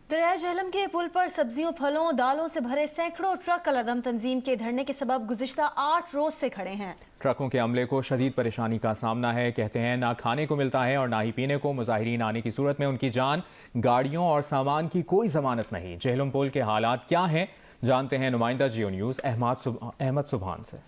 दरिया झेलम के पुल पर सब्जियों, फलों, दालों से भरे सैकड़ों ट्रक कल-अदम तंजीम के धरने के सबब गुज़िश्ता 8 रोज से खड़े हैं। ट्रकों के अमले को शदीद परेशानी का सामना है। कहते हैं ना खाने को मिलता है और ना ही पीने को। मुजाहिरीन आने की सूरत में उनकी जान, गाड़ियों और सामान की कोई जमानत नहीं। झेलम पुल के हालात क्या हैं, जानते हैं नुमाइंदा जियो न्यूज़ अहमद सुबहान से।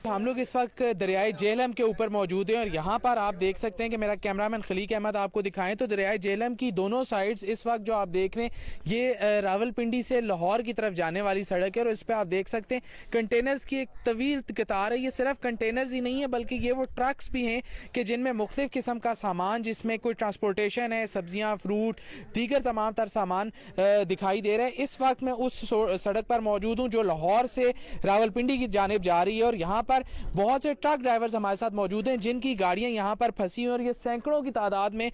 हम लोग इस वक्त दरियाई झेलम के ऊपर मौजूद हैं और यहाँ पर आप देख सकते हैं कि मेरा कैमरामैन खलीक अहमद आपको दिखाएं तो दरियाई झेलम की दोनों साइड्स इस वक्त जो आप देख रहे हैं ये रावलपिंडी से लाहौर की तरफ जाने वाली सड़क है और इस पर आप देख सकते हैं कंटेनर्स की एक तवील कतार है। ये सिर्फ कंटेनर्स ही नहीं है बल्कि ये वो ट्रक्स भी हैं कि जिनमें मुख्तलिफ किस्म का सामान, जिसमें कोई ट्रांसपोर्टेशन है, सब्जियाँ, फ्रूट, दीगर तमाम तर सामान दिखाई दे रहा है। इस वक्त मैं उस सड़क पर मौजूद हूँ जो लाहौर से रावलपिंडी की जानिब जा रही है और यहाँ पर बहुत से ट्रक ड्राइवर्स हमारे साथ मौजूद हैं जिनकी गाड़ियां यहाँ पर फंसी हैं और ये सैकड़ों की तादाद में।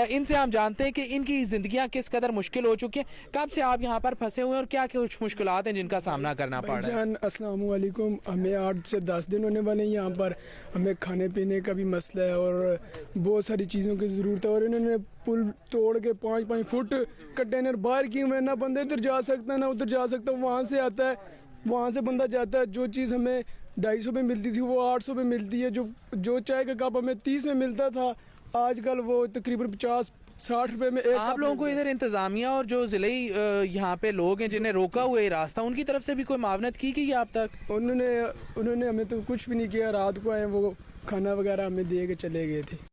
इनसे हम जानते हैं कि इनकी जिंदगियां किस कदर मुश्किल हो चुकी हैं। कब से आप यहाँ पर फंसे हुए हैं और क्या कुछ मुश्किलात हैं जिनका सामना करना पड़ रहा है? अस्सलाम वालेकुम। हमें 8 से 10 दिन होने वाले हैं यहाँ पर। हमें खाने पीने का भी मसला है और बहुत सारी चीज़ों की ज़रूरत है और इन्होंने पुल तोड़ के 5-5 फुट कंटेनर बाहर किए हुए, ना बंदा इधर जा सकता ना उधर जा सकता। वहाँ से आता है, वहाँ से बंदा जाता है। जो चीज़ हमें 250 में मिलती थी वो 800 में मिलती है। जो चाय का कप हमें 30 में मिलता था आजकल वो तकरीबन 50-60 रुपए में एक। आप लोगों को इधर इंतजामिया और जो जिले यहाँ पे लोग हैं जिन्हें रोका हुआ है रास्ता, उनकी तरफ से भी कोई मावनत की गई आप तक? उन्होंने हमें तो कुछ भी नहीं किया। रात को आए वो खाना वगैरह हमें दे के चले गए थे।